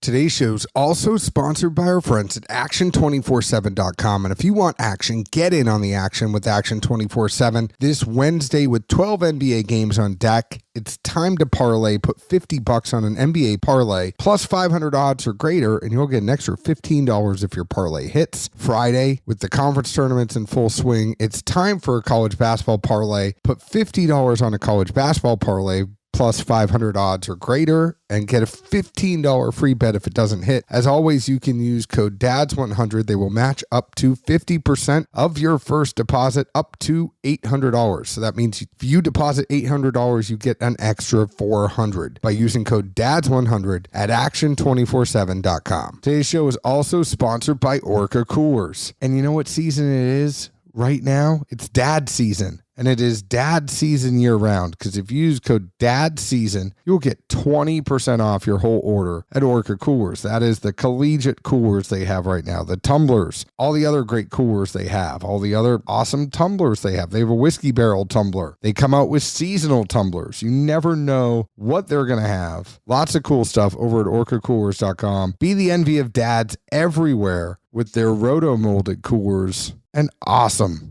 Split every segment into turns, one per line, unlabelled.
Today's show is also sponsored by our friends at Action247.com. And if you want action, get in on the action with Action 24/7. This Wednesday with 12 NBA games on deck, it's time to parlay. Put $50 on an NBA parlay plus 500 odds or greater, and you'll get an extra $15 if your parlay hits. Friday, with the conference tournaments in full swing, it's time for a college basketball parlay. Put $50 on a college basketball parlay plus 500 odds or greater and get a $15 free bet if it doesn't hit. As always, you can use code DADS100. They will match up to 50% of your first deposit up to $800. So that means if you deposit $800, you get an extra $400 by using code DADS100 at Action247.com. Today's show is also sponsored by Orca Coolers. And you know what season it is right now? It's dad season. And it is dad season year round, because if you use code dad season, you'll get 20% off your whole order at Orca Coolers. That is the collegiate coolers they have right now, the tumblers, all the other great coolers they have, all the other awesome tumblers they have. They have a whiskey barrel tumbler. They come out with seasonal tumblers. You never know what they're going to have. Lots of cool stuff over at orcacoolers.com. Be the envy of dads everywhere with their roto-molded coolers and awesome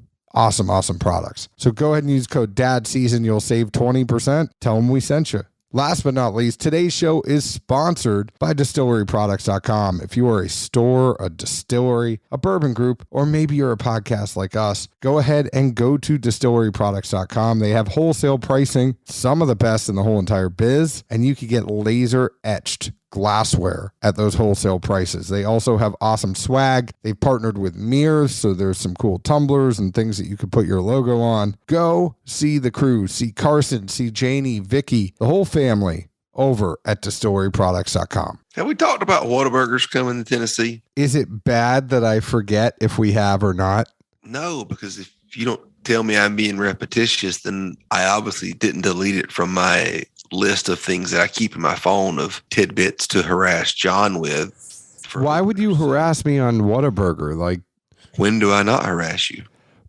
products. So go ahead and use code DADSEASON. You'll save 20%. Tell them we sent you. Last but not least, today's show is sponsored by Distilleryproducts.com. If you are a store, a distillery, a bourbon group, or maybe you're a podcast like us, go ahead and go to Distilleryproducts.com. They have wholesale pricing, some of the best in the whole entire biz, and you can get laser etched glassware at those wholesale prices. They also have awesome swag. They've partnered with mirrors, so there's some cool tumblers and things that you could put your logo on. Go see the crew, see Carson, see Janie, Vicky, the whole family over at Distilleryproducts.com.
Have we talked about Whataburgers coming to Tennessee?
Is it bad that I forget if we have or not?
No, because if you don't tell me I'm being repetitious, then I obviously didn't delete it from my list of things that I keep in my phone of tidbits to harass John with.
Why would you harass me on Whataburger? Like,
when do I not harass you?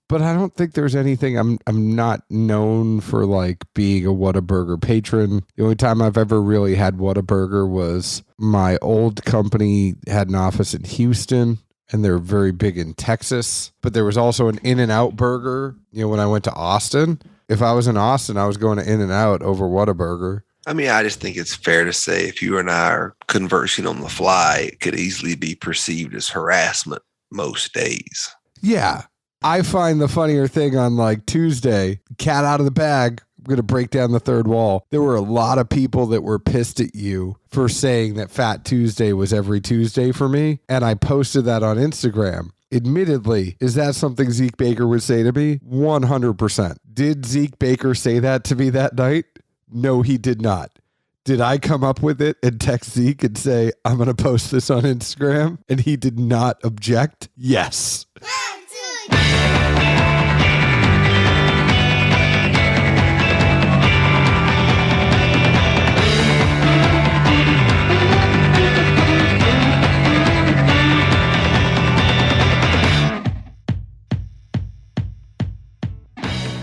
But I don't think there's anything. I'm not known for like being a Whataburger patron. The only time I've ever really had Whataburger was my old company had an office in Houston, and they're very big in Texas. But there was also an In-N-Out burger, when I went to Austin. If I was in Austin, I was going to In-N-Out over Whataburger.
I mean, I just think it's fair to say if you and I are conversing on the fly, it could easily be perceived as harassment most days.
Yeah. I find the funnier thing on like Tuesday, cat out of the bag, I'm going to break down the third wall. There were a lot of people that were pissed at you for saying that Fat Tuesday was every Tuesday for me. And I posted that on Instagram. Admittedly, is that something Zeke Baker would say to me? 100%. Did Zeke Baker say that to me that night? No, he did not. Did I come up with it and text Zeke and say, I'm going to post this on Instagram? And he did not object? Yes.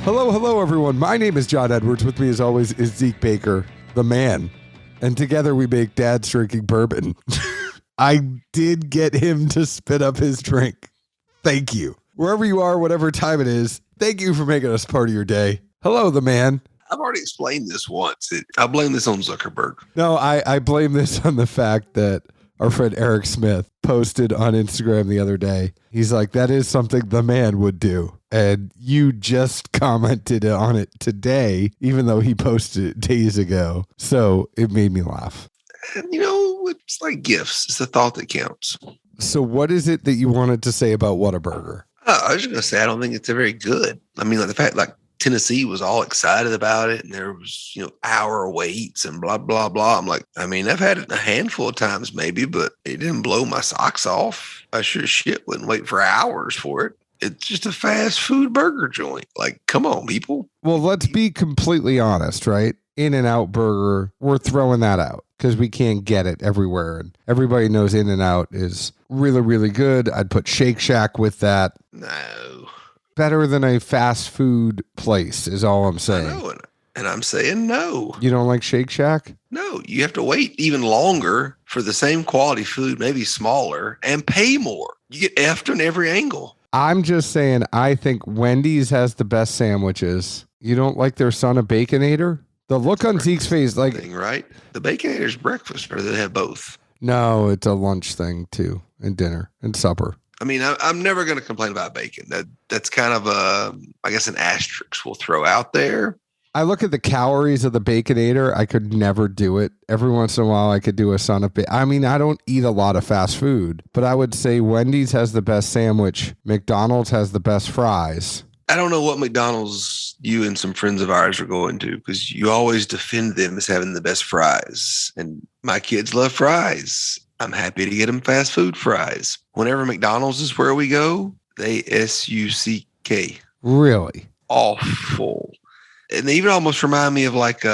Hello, everyone. My name is John Edwards. With me, as always, is Zeke Baker, the man. And together we make Dad's Drinking Bourbon. I did get him to spit up his drink. Thank you. Wherever you are, whatever time it is, thank you for making us part of your day. Hello, the man.
I've already explained this once. I blame this on Zuckerberg.
No, I blame this on the fact that our friend Eric Smith posted on Instagram the other day. He's like, that is something the man would do. And you just commented on it today, even though he posted it days ago. So it made me laugh.
And, it's like gifts. It's the thought that counts.
So what is it that you wanted to say about Whataburger?
I was just going to say, I don't think it's very good. I mean, like the fact, like Tennessee was all excited about it, and there was, hour waits and blah, blah, blah. I'm like, I mean, I've had it a handful of times maybe, but it didn't blow my socks off. I sure as shit wouldn't wait for hours for it. It's just a fast food burger joint. Like, come on, people.
Well, let's be completely honest, right? In-N-Out burger, we're throwing that out because we can't get it everywhere. And everybody knows In-N-Out is really, really good. I'd put Shake Shack with that.
No.
Better than a fast food place is all I'm saying.
I know, and I'm saying no.
You don't like Shake Shack?
No, you have to wait even longer for the same quality food, maybe smaller, and pay more. You get effed on every angle.
I'm just saying, I think Wendy's has the best sandwiches. You don't like their son of Baconator? The look on Zeke's face, like,
thing, right? The Baconator's breakfast, or do they have both?
No, it's a lunch thing too, and dinner and supper.
I mean, I'm never going to complain about bacon. That's kind of I guess, an asterisk we'll throw out there.
I look at the calories of the Baconator. I could never do it. Every once in a while, I could do a son of bacon. I mean, I don't eat a lot of fast food, but I would say Wendy's has the best sandwich. McDonald's has the best fries.
I don't know what McDonald's you and some friends of ours are going to, because you always defend them as having the best fries. And my kids love fries. I'm happy to get them fast food fries. Whenever McDonald's is where we go, they SUCK.
Really?
Awful. And they even almost remind me of like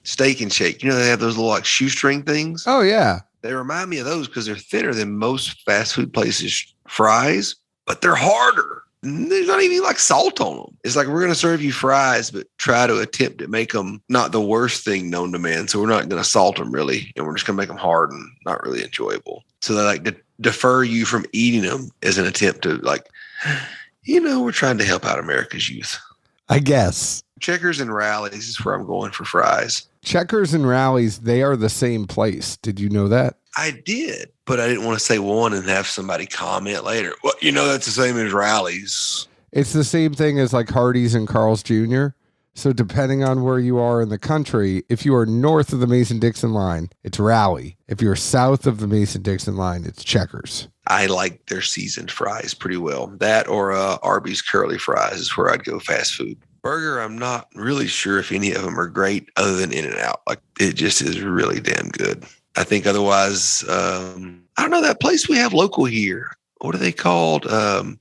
Steak and Shake. You know, they have those little like shoestring things.
Oh, yeah.
They remind me of those because they're thinner than most fast food places' fries, but they're harder. There's not even like salt on them. It's like, we're going to serve you fries, but try to attempt to make them not the worst thing known to man. So we're not going to salt them really. And we're just going to make them hard and not really enjoyable. So they like to defer you from eating them as an attempt to like, we're trying to help out America's youth.
I guess.
Checkers and Rallies is where I'm going for fries.
Checkers and Rallies, they are the same place. Did you know that?
I did, but I didn't want to say one and have somebody comment later. Well, that's the same as Rallies.
It's the same thing as like Hardee's and Carl's Jr. So depending on where you are in the country, if you are north of the Mason-Dixon line, it's Rally. If you're south of the Mason-Dixon line, it's Checkers.
I like their seasoned fries pretty well. That or Arby's curly fries is where I'd go fast food. Burger, I'm not really sure if any of them are great other than In-N-Out. Like, it just is really damn good. I think otherwise, I don't know, that place we have local here. What are they called?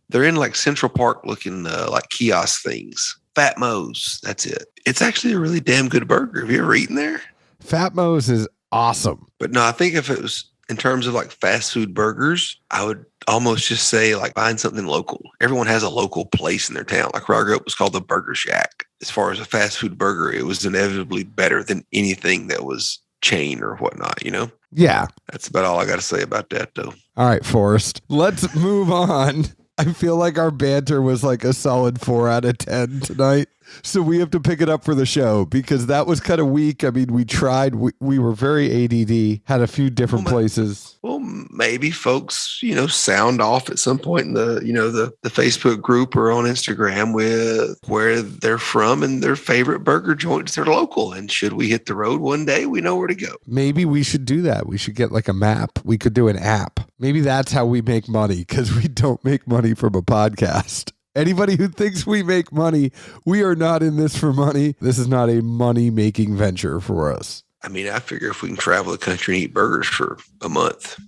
They're in like Central Park looking like kiosk things. Fat Mo's. That's it. It's actually a really damn good burger. Have you ever eaten there?
Fat Mo's is awesome.
But no, I think if it was in terms of like fast food burgers, I would almost just say like find something local. Everyone has a local place in their town. Like where I grew up was called the Burger Shack. As far as a fast food burger, it was inevitably better than anything that was chain or whatnot,
Yeah.
That's about all I got to say about that, though.
All right, Forrest, let's move on. I feel like our banter was like a solid 4 out of 10 tonight. So we have to pick it up for the show because that was kind of weak. I mean, we tried. We were very ADD, had a few different places.
Well, maybe folks, sound off at some point in the Facebook group or on Instagram with where they're from and their favorite burger joints that are local. And should we hit the road one day, we know where to go.
Maybe we should do that. We should get like a map. We could do an app. Maybe that's how we make money because we don't make money from a podcast. Anybody who thinks we make money, we are not in this for money. This is not a money-making venture for us.
I mean, I figure if we can travel the country and eat burgers for a month,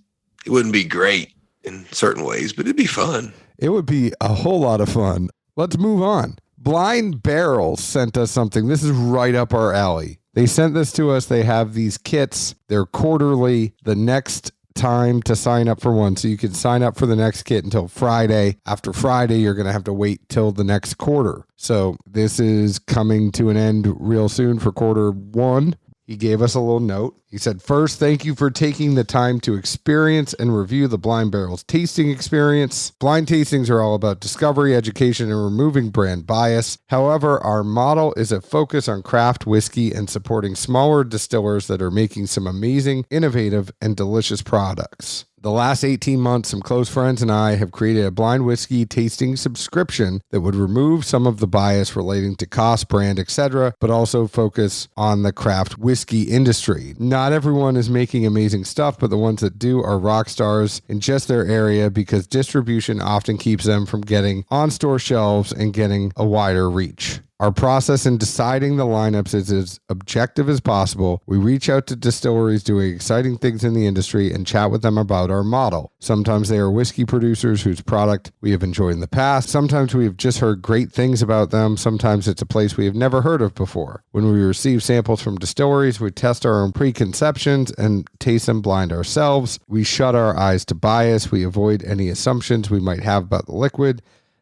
it wouldn't be great in certain ways, but it'd be fun.
It would be a whole lot of fun. Let's move on. Blind Barrel sent us something. This is right up our alley. They sent this to us. They have these kits. They're quarterly. The next time to sign up for one. So you can sign up for the next kit until Friday. After Friday, you're going to have to wait till the next quarter. So this is coming to an end real soon for quarter one. He gave us a little note. He said, first, thank you for taking the time to experience and review the Blind Barrel's tasting experience. Blind tastings are all about discovery, education, and removing brand bias. However, our model is a focus on craft whiskey and supporting smaller distillers that are making some amazing, innovative, and delicious products. The last 18 months, some close friends and I have created a blind whiskey tasting subscription that would remove some of the bias relating to cost, brand, etc., but also focus on the craft whiskey industry. Not everyone is making amazing stuff, but the ones that do are rock stars in just their area because distribution often keeps them from getting on store shelves and getting a wider reach. Our process in deciding the lineups is as objective as possible. We reach out to distilleries doing exciting things in the industry and chat with them about our model. Sometimes they are whiskey producers whose product we have enjoyed in the past. Sometimes we have just heard great things about them. Sometimes it's a place we have never heard of before. When we receive samples from distilleries, we test our own preconceptions and taste them blind ourselves. We shut our eyes to bias. We avoid any assumptions we might have about the liquid,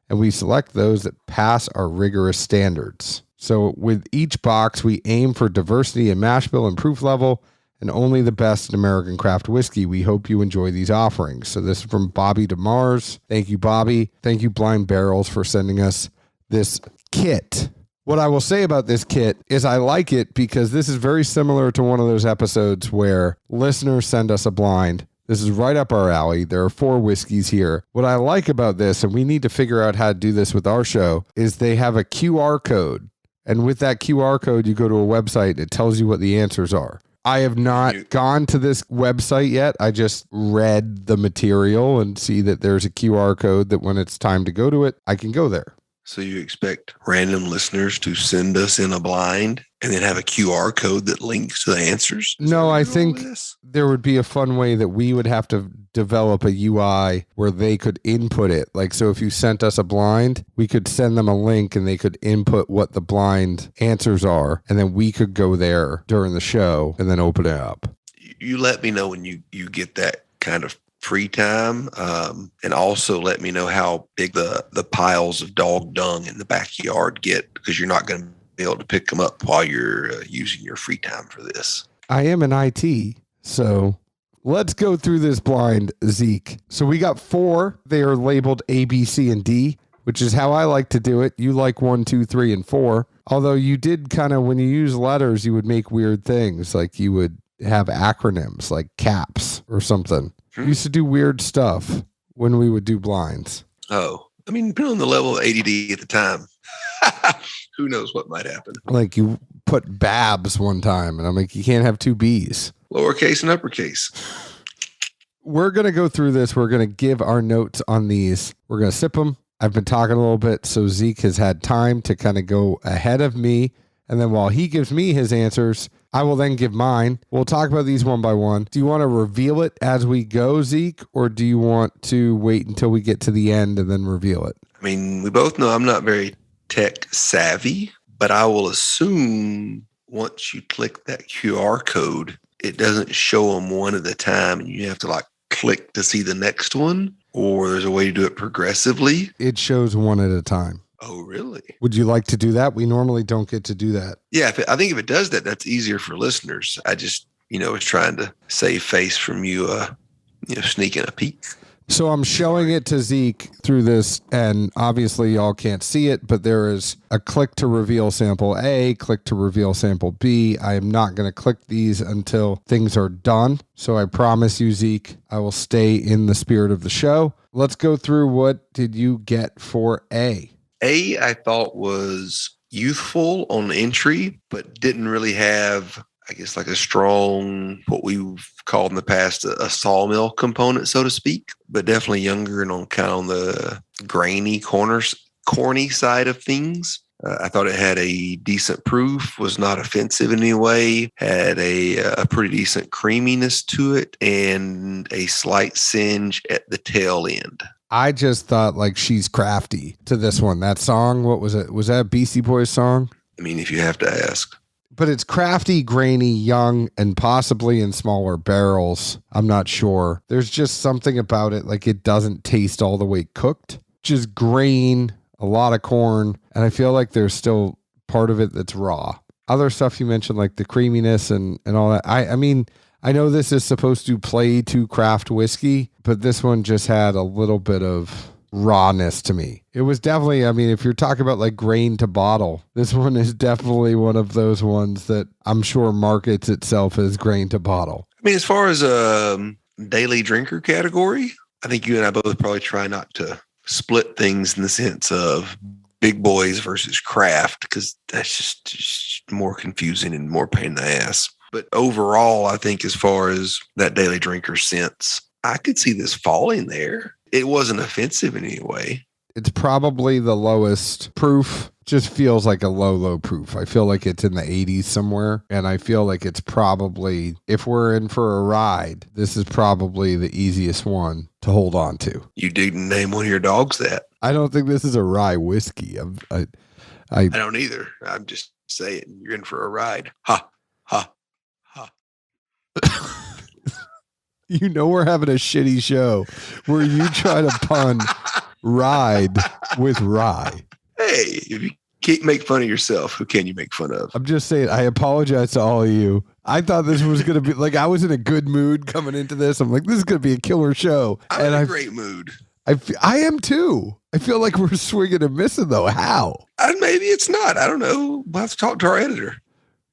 and we select those that pass our rigorous standards. So with each box, we aim for diversity in mash bill and proof level, and only the best in American craft whiskey. We hope you enjoy these offerings. So this is from Bobby DeMars. Thank you, Bobby. Thank you, Blind Barrels, for sending us this kit. What I will say about this kit is I like it because this is very similar to one of those episodes where listeners send us a blind. This is right up our alley. There are 4 whiskeys here. What I like about this, and we need to figure out how to do this with our show, is they have a QR code. And with that QR code, you go to a website and it tells you what the answers are. I have not gone to this website yet. I just read the material and see that there's a QR code that when it's time to go to it, I can go there.
So you expect random listeners to send us in a blind and then have a QR code that links to the answers?
No, I think there would be a fun way that we would have to develop a UI where they could input it. Like, so if you sent us a blind, we could send them a link and they could input what the blind answers are. And then we could go there during the show and then open it up.
You let me know when you get that kind of free time, and also let me know how big the piles of dog dung in the backyard get, because you're not going to be able to pick them up while you're using your free time for this.
I am in IT, so let's go through this blind, Zeke. So we got 4. They are labeled A, B, C, and D, which is how I like to do it. You like 1, 2, 3, and 4. Although you did kind of, when you use letters, you would make weird things. Like you would have acronyms like CAPS or something. We used to do weird stuff when we would do blinds.
Oh, I mean, depending on the level of ADD at the time, who knows what might happen.
Like you put Babs one time, and I'm like, you can't have 2 Bs.
Lowercase and uppercase.
We're going to go through this. We're going to give our notes on these. We're going to sip them. I've been talking a little bit, so Zeke has had time to kind of go ahead of me. And then while he gives me his answers, I will then give mine. We'll talk about these one by one. Do you want to reveal it as we go, Zeke, or do you want to wait until we get to the end and then reveal it?
I mean, we both know I'm not very tech savvy, but I will assume once you click that QR code, it doesn't show them one at a time and you have to like click to see the next one, or there's a way to do it progressively.
It shows one at a time.
Oh, really?
Would you like to do that? We normally don't get to do that.
Yeah, I think if it does that, that's easier for listeners. I just, was trying to save face from you, sneaking a peek.
So I'm showing it to Zeke through this, and obviously y'all can't see it, but there is a click to reveal sample A, click to reveal sample B. I am not going to click these until things are done. So I promise you, Zeke, I will stay in the spirit of the show. Let's go through what did you get for A?
A, I thought was youthful on entry, but didn't really have, I guess, like a strong, what we've called in the past, a sawmill component, so to speak, but definitely younger and on kind of on the grainy corny side of things. I thought it had a decent proof, was not offensive in any way, had a pretty decent creaminess to it, and a slight singe at the tail end.
I just thought like she's crafty to this one. That song, what was it? Was that a Beastie Boys song?
I mean, if you have to ask.
But it's crafty, grainy, young, and possibly in smaller barrels. I'm not sure. There's just something about it. Like it doesn't taste all the way cooked. Just grain, a lot of corn. And I feel like there's still part of it that's raw. Other stuff you mentioned, like the creaminess and all that. I mean, I know this is supposed to play to craft whiskey, but this one just had a little bit of rawness to me. It was definitely, I mean, if you're talking about like grain to bottle, this one is definitely one of those ones that I'm sure markets itself as grain to bottle.
I mean, as far as a daily drinker category, I think you and I both probably try not to split things in the sense of big boys versus craft, because that's just more confusing and more pain in the ass. But overall, I think as far as that daily drinker sense, I could see this falling there. It wasn't offensive in any way.
It's probably the lowest proof. Just feels like a low proof. I feel like it's in the 80s somewhere. And I feel like it's probably, if we're in for a ride, this is probably the easiest one to hold on to.
You didn't name one of your dogs that.
I don't think this is a rye whiskey.
I don't either. I'm just saying you're in for a ride. Ha, ha.
You know we're having a shitty show where you try to pun ride with rye.
Hey, if you can't make fun of yourself, who can you make fun of?
I'm just saying, I apologize to all of you. I thought this was going to be like, I was in a good mood coming into this. I'm like, this is going to be a killer show.
I'm in a great mood.
I am too. I feel like we're swinging and missing though. How?
Maybe it's not. I don't know. We'll have to talk to our editor.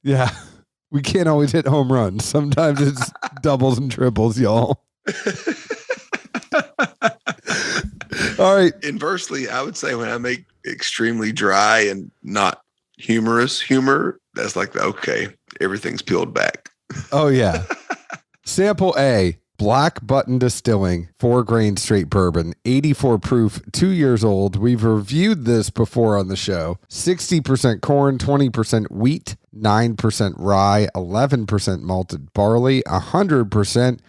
Yeah. We can't always hit home runs. Sometimes it's doubles and triples, y'all. All right.
Inversely, I would say when I make extremely dry and not humorous humor, that's like, okay, everything's peeled back.
Oh, yeah. Sample A, Black Button Distilling, 4-grain straight bourbon, 84 proof, 2 years old. We've reviewed this before on the show. 60% corn, 20% wheat, 9% rye, 11% malted barley, 100%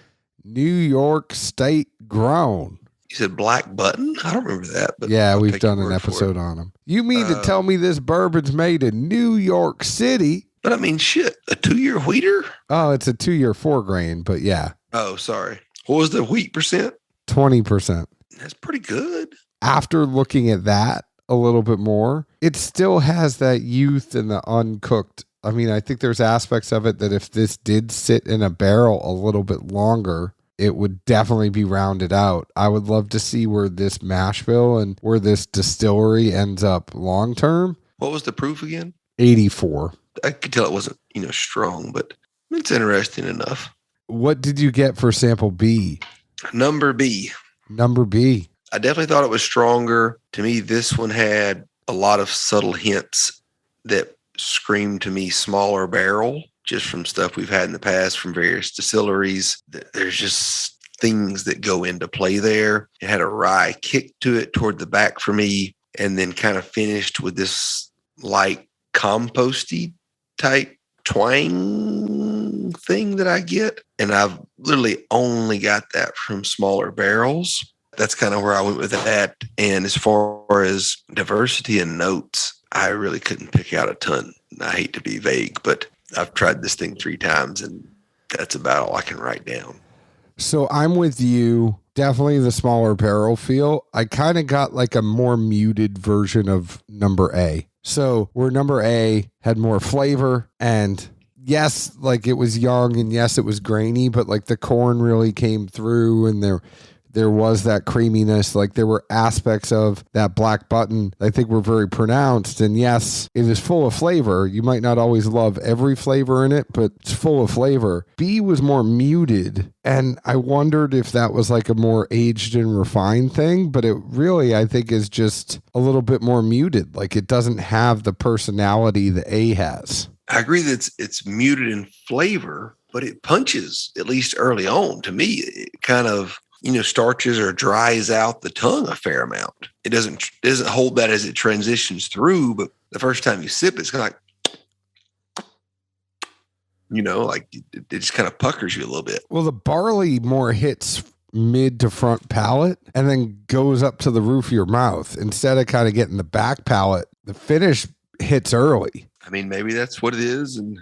New York State grown.
You said Black Button? I don't remember that. But
yeah, we've done an episode on them. You mean to tell me this bourbon's made in New York City?
But I mean, shit, a 2-year wheater?
Oh, it's a 2-year 4-grain, but yeah.
Oh, sorry. What was the wheat percent?
20%.
That's pretty good.
After looking at that a little bit more, it still has that youth and the uncooked. I mean, I think there's aspects of it that if this did sit in a barrel a little bit longer, it would definitely be rounded out. I would love to see where this mash bill and where this distillery ends up long term.
What was the proof again?
84.
I could tell it wasn't, strong, but it's interesting enough.
What did you get for sample B?
Number B.
I
definitely thought it was stronger. To me, this one had a lot of subtle hints that screamed to me smaller barrel, just from stuff we've had in the past from various distilleries. There's just things that go into play there. It had a rye kick to it toward the back for me, and then kind of finished with this light composty type twang thing that I get. And I've literally only got that from smaller barrels. That's kind of where I went with that. And as far as diversity and notes, I really couldn't pick out a ton. I hate to be vague, but I've tried this thing 3 times and that's about all I can write down.
So I'm with you. Definitely the smaller barrel feel. I kind of got like a more muted version of number A. So where number A had more flavor, and yes, like it was young, and yes, it was grainy, but like the corn really came through, and there was that creaminess. Like there were aspects of that Black Button I think were very pronounced. And yes, it is full of flavor. You might not always love every flavor in it, but it's full of flavor. B was more muted. And I wondered if that was like a more aged and refined thing, but it really, I think, is just a little bit more muted. Like it doesn't have the personality that A has.
I agree that it's muted in flavor, but it punches, at least early on. To me, it kind of, starches or dries out the tongue a fair amount. It doesn't hold that as it transitions through, but the first time you sip, it's kind of like, it just kind of puckers you a little bit.
Well, the barley more hits mid to front palate and then goes up to the roof of your mouth instead of kind of getting the back palate. The finish hits early.
I mean, maybe that's what it is. And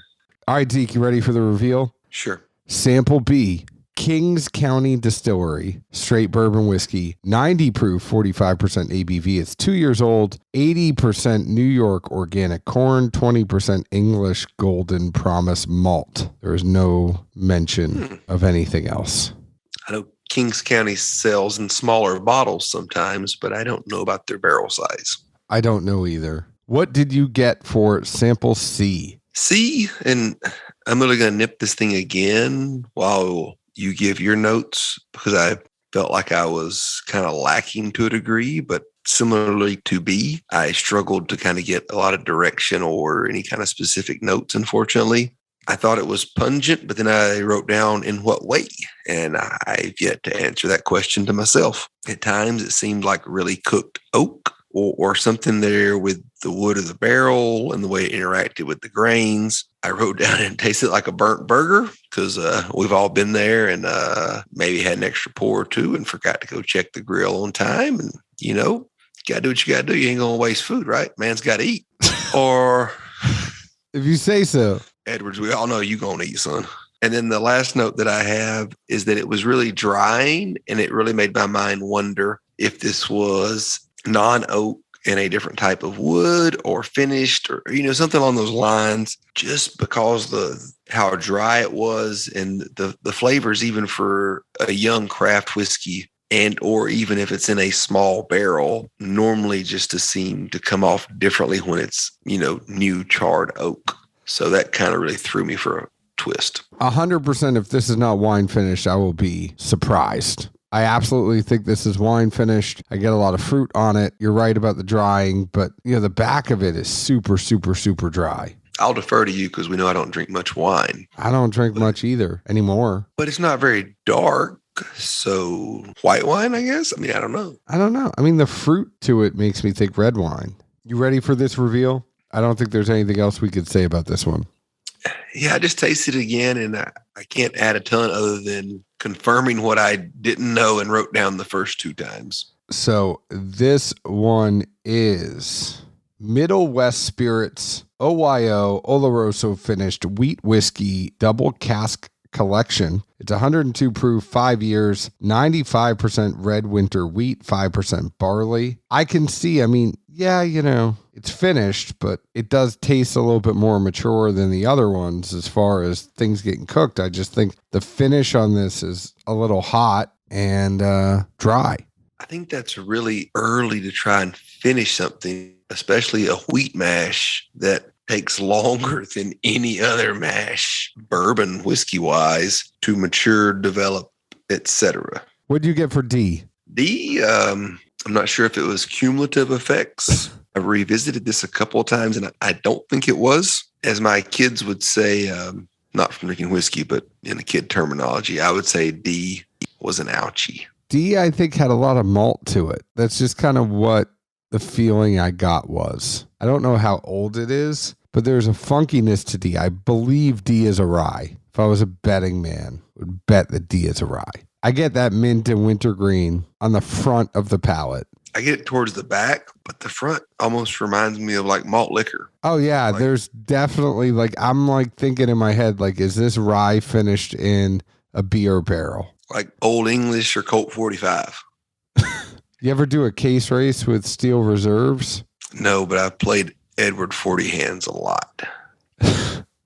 all right, Zeke, you ready for the reveal?
Sure.
Sample B, Kings County Distillery, straight bourbon whiskey, 90 proof, 45% ABV. It's 2 years old, 80% New York organic corn, 20% English Golden Promise malt. There is no mention of anything else.
I know Kings County sells in smaller bottles sometimes, but I don't know about their barrel size.
I don't know either. What did you get for sample C?
C, and I'm really going to nip this thing again while you give your notes, because I felt like I was kind of lacking to a degree, but similarly to B, I struggled to kind of get a lot of direction or any kind of specific notes, unfortunately. I thought it was pungent, but then I wrote down in what way, and I've yet to answer that question to myself. At times, it seemed like really cooked oak or something there with the wood of the barrel and the way it interacted with the grains. I wrote down and tasted like a burnt burger because we've all been there and maybe had an extra pour or two and forgot to go check the grill on time. And, you got to do what you got to do. You ain't going to waste food, right? Man's got to eat. Or
if you say so.
Edwards, we all know you going to eat, son. And then the last note that I have is that it was really drying, and it really made my mind wonder if this was non-oak in a different type of wood or finished or, something along those lines, just because how dry it was and the flavors, even for a young craft whiskey, and or even if it's in a small barrel, normally just seem to come off differently when it's, new charred oak. So that kind of really threw me for a twist.
100%. If this is not wine finished, I will be surprised. I absolutely think this is wine finished. I get a lot of fruit on it. You're right about the drying, but the back of it is super, super, super dry.
I'll defer to you because we know I don't drink much wine.
I don't drink much either anymore.
But it's not very dark. So white wine, I guess? I don't know.
The fruit to it makes me think red wine. You ready for this reveal? I don't think there's anything else we could say about this one.
Yeah, I just tasted it again, and I can't add a ton other than confirming what I didn't know and wrote down the first 2 times.
So this one is Middle West Spirits OYO Oloroso finished wheat whiskey double cask collection. It's 102 proof, 5 years, 95% red winter wheat, 5% barley. I can see, it's finished, but it does taste a little bit more mature than the other ones as far as things getting cooked. I just think the finish on this is a little hot and dry.
I think that's really early to try and finish something, especially a wheat mash that takes longer than any other mash, bourbon whiskey wise, to mature, develop, etc.
What did you get for D?
D, I'm not sure if it was cumulative effects. I've revisited this a couple of times, and I don't think it was. As my kids would say, not from drinking whiskey, but in the kid terminology, I would say D was an ouchie.
D, I think, had a lot of malt to it. That's just kind of what the feeling I got was. I don't know how old it is, but there's a funkiness to D. I believe D is a rye. If I was a betting man, I would bet that D is a rye. I get that mint and wintergreen on the front of the palate.
I get it towards the back, but the front almost reminds me of like malt liquor.
Oh, yeah. There's definitely I'm thinking in my head, is this rye finished in a beer barrel?
Like Old English or Colt 45.
You ever do a case race with steel reserves?
No, but I've played Edward 40 hands a lot.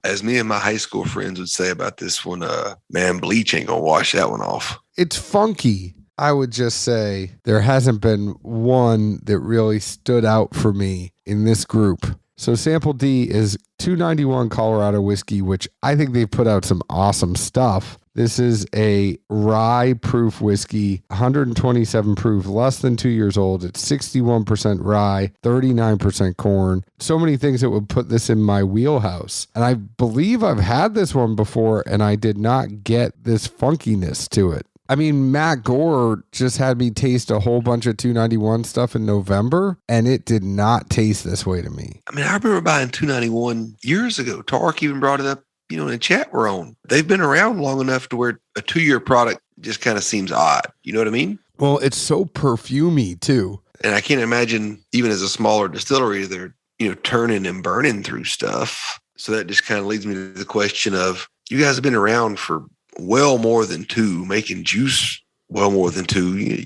As me and my high school friends would say about this one, man, bleach ain't gonna wash that one off.
It's funky. I would just say there hasn't been one that really stood out for me in this group. So sample D is 291 Colorado whiskey, which I think they've put out some awesome stuff. This is a rye proof whiskey, 127 proof, less than 2 years old. It's 61% rye, 39% corn. So many things that would put this in my wheelhouse. And I believe I've had this one before and I did not get this funkiness to it. Matt Gore just had me taste a whole bunch of 291 stuff in November, and it did not taste this way to me.
I remember buying 291 years ago. Tark even brought it up, in the chat we're on. They've been around long enough to where a 2-year product just kind of seems odd. You know what I mean?
Well, it's so perfumey, too.
And I can't imagine, even as a smaller distillery, they're, turning and burning through stuff. So that just kind of leads me to the question of, you guys have been around for well more than 2, making juice well more than 2.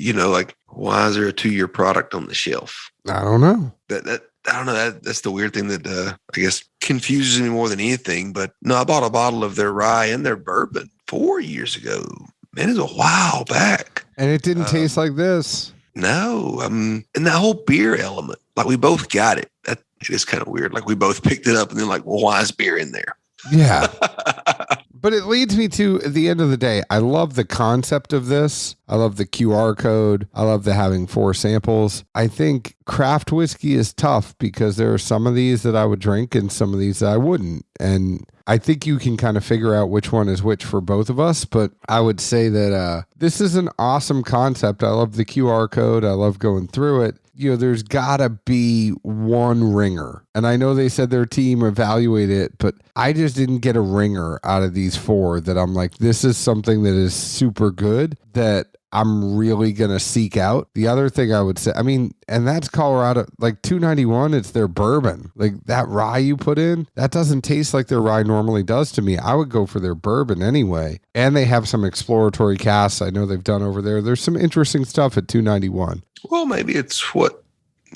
Why is there a 2-year product on the shelf?
I don't know.
I don't know. That's the weird thing that I guess confuses me more than anything. But no, I bought a bottle of their rye and their bourbon 4 years ago. Man, it's a while back.
And it didn't taste like this.
No. And that whole beer element, we both got it. It is kind of weird. We both picked it up and then well, why is beer in there?
Yeah. But it leads me to, at the end of the day, I love the concept of this. I love the QR code. I love the having 4 samples. I think craft whiskey is tough because there are some of these that I would drink and some of these that I wouldn't. And I think you can kind of figure out which one is which for both of us. But I would say that this is an awesome concept. I love the QR code. I love going through it. There's gotta be one ringer. And I know they said their team evaluated it, but I just didn't get a ringer out of these 4 that I'm like, this is something that is super good that I'm really going to seek out. The other thing I would say, and that's Colorado, 291, it's their bourbon. That rye you put in, that doesn't taste like their rye normally does to me. I would go for their bourbon anyway. And they have some exploratory casks I know they've done over there. There's some interesting stuff at 291.
Well, maybe it's what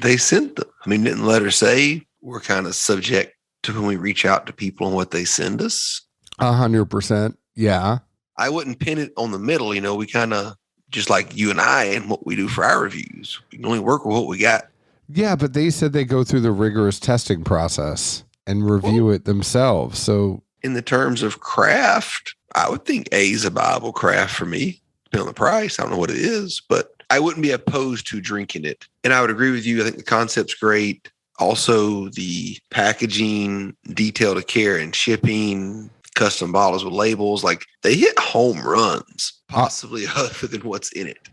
They sent them. I mean, didn't the letter say we're kind of subject to when we reach out to people and what they send us?
100%. Yeah.
I wouldn't pin it on the middle. We kind of, just like you and I and what we do for our reviews, we can only work with what we got.
Yeah, but they said they go through the rigorous testing process and review it themselves. So
in the terms of craft, I would think A is a viable craft for me, depending on the price. I don't know what it is, but I wouldn't be opposed to drinking it. And I would agree with you. I think the concept's great. Also, the packaging, detail to care and shipping, custom bottles with labels, like they hit home runs, possibly other than what's in it.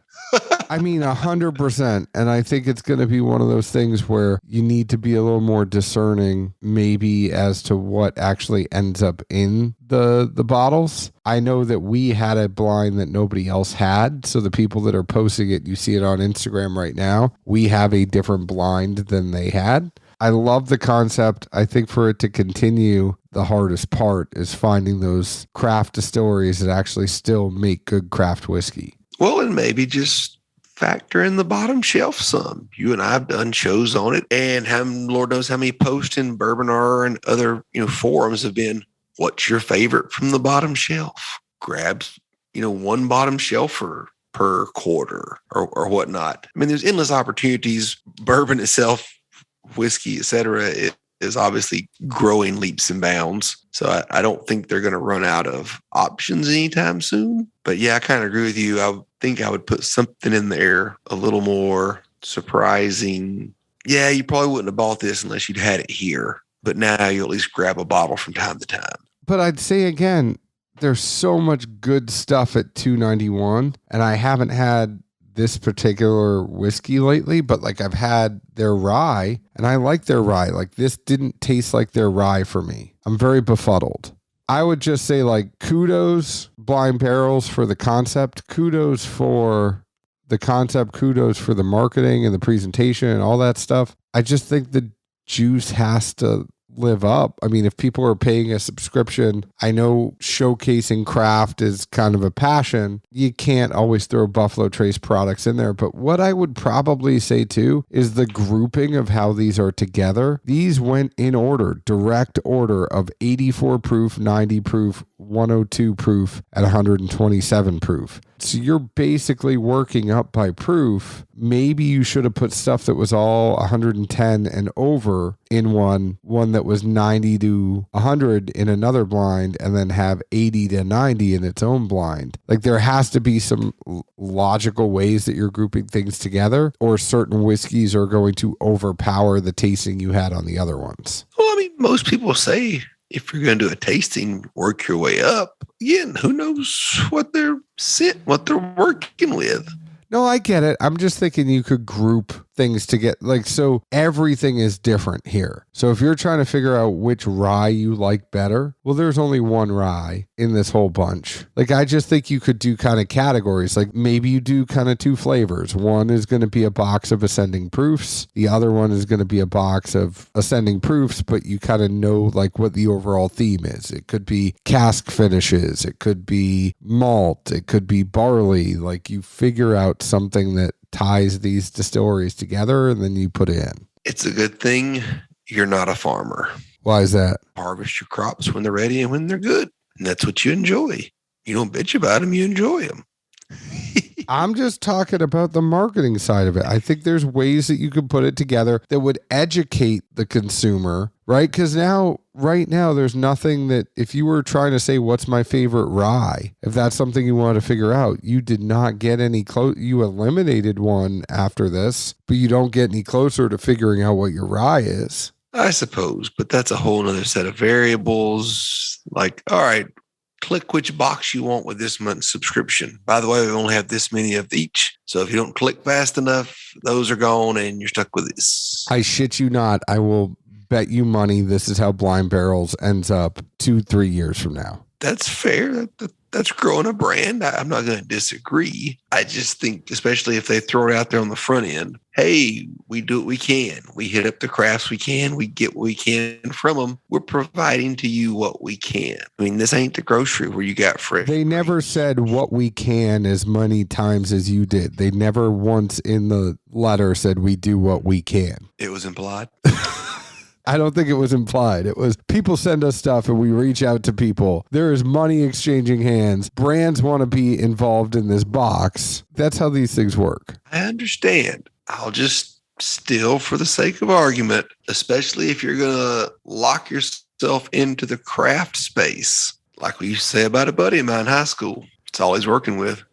I mean, 100%. And I think it's going to be one of those things where you need to be a little more discerning, maybe as to what actually ends up in the bottles. I know that we had a blind that nobody else had. So the people that are posting it, you see it on Instagram right now, we have a different blind than they had. I love the concept. I think for it to continue, the hardest part is finding those craft distilleries that actually still make good craft whiskey.
Well, and maybe just factor in the bottom shelf some. You and I have done shows on it, and Lord knows how many posts in Bourbon R and other forums have been, what's your favorite from the bottom shelf? Grabs one bottom shelfer per quarter or whatnot. I mean, there's endless opportunities. Bourbon itself, whiskey, etc., is obviously growing leaps and bounds. So I don't think they're going to run out of options anytime soon. But yeah, I kind of agree with you. I think I would put something in there a little more surprising. Yeah, you probably wouldn't have bought this unless you'd had it here. But now you at least grab a bottle from time to time.
But I'd say again, there's so much good stuff at $2.91, and I haven't had this particular whiskey lately, but like I've had their rye and I like their rye. Like this didn't taste like their rye for me. I'm very befuddled. I would just say like kudos Blind Barrels for the concept, kudos for the concept, kudos for the marketing and the presentation and all that stuff. I just think the juice has to live up. I mean, if people are paying a subscription, I know showcasing craft is kind of a passion. You can't always throw Buffalo Trace products in there. But what I would probably say too is the grouping of how these are together. These went in order, direct order of 84 proof, 90 proof, 102 proof, and 127 proof. So you're basically working up by proof. Maybe you should have put stuff that was all 110 and over in one that was 90 to 100 in another blind, and then have 80 to 90 in its own blind. Like there has to be some logical ways that you're grouping things together, or certain whiskeys are going to overpower the tasting you had on the other ones.
Well, I mean, most people say if you're going to do a tasting, work your way up. Again, who knows what they're working with.
No, I get it. I'm just thinking you could group things to get like, so everything is different here. So if you're trying to figure out which rye you like better, well, there's only one rye in this whole bunch. Like, I just think you could do kind of categories. Like maybe you do kind of two flavors. One is going to be a box of ascending proofs. The other one is going to be a box of ascending proofs, but you kind of know like what the overall theme is. It could be cask finishes. It could be malt. It could be barley. Like you figure out something that ties these distilleries together and then you put it in.
It's a good thing you're not a farmer.
Why is that?
Harvest your crops when they're ready and when they're good. And that's what you enjoy. You don't bitch about them, you enjoy them.
I'm just talking about the marketing side of it. I think there's ways that you could put it together that would educate the consumer, right? Because right now, there's nothing that if you were trying to say, what's my favorite rye? If that's something you want to figure out, you did not get any close. You eliminated one after this, but you don't get any closer to figuring out what your rye is.
I suppose, but that's a whole other set of variables. Like, all right, click which box you want with this month's subscription. By the way, we only have this many of each. So if you don't click fast enough, those are gone and you're stuck with this.
I shit you not. I will bet you money this is how Blind Barrels ends up 2-3 years from now.
That's fair. that's growing a brand. I'm not going to disagree. I just think, especially if they throw it out there on the front end, hey, we do what we can. We hit up the crafts we can. We get what we can from them. We're providing to you what we can. I mean, this ain't the grocery where you got fresh.
They never said what we can as many times as you did. They never once in the letter said we do what we can.
It was implied.
I don't think it was implied. It was people send us stuff and we reach out to people. There is money exchanging hands. Brands want to be involved in this box. That's how these things work.
I understand. I'll just still, for the sake of argument, especially if you're going to lock yourself into the craft space, like we used to say about a buddy of mine in high school. It's all he's working with.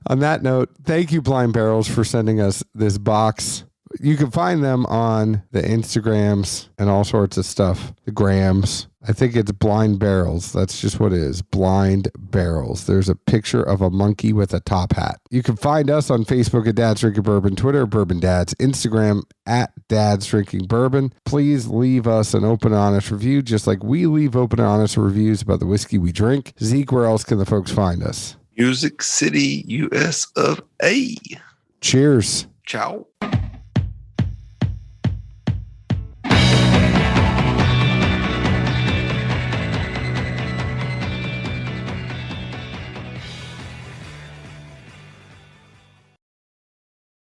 On that note, thank you, Blind Barrels, for sending us this box. You can find them on the Instagrams and all sorts of stuff. The grams. I think it's Blind Barrels. That's just what it is. Blind Barrels. There's a picture of a monkey with a top hat. You can find us on Facebook at Dad's Drinking Bourbon, Twitter Bourbon Dads, Instagram at Dad's Drinking Bourbon. Please leave us an open and honest review, just like we leave open and honest reviews about the whiskey we drink. Zeke, where else can the folks find us?
Music City, US of A.
Cheers.
Ciao.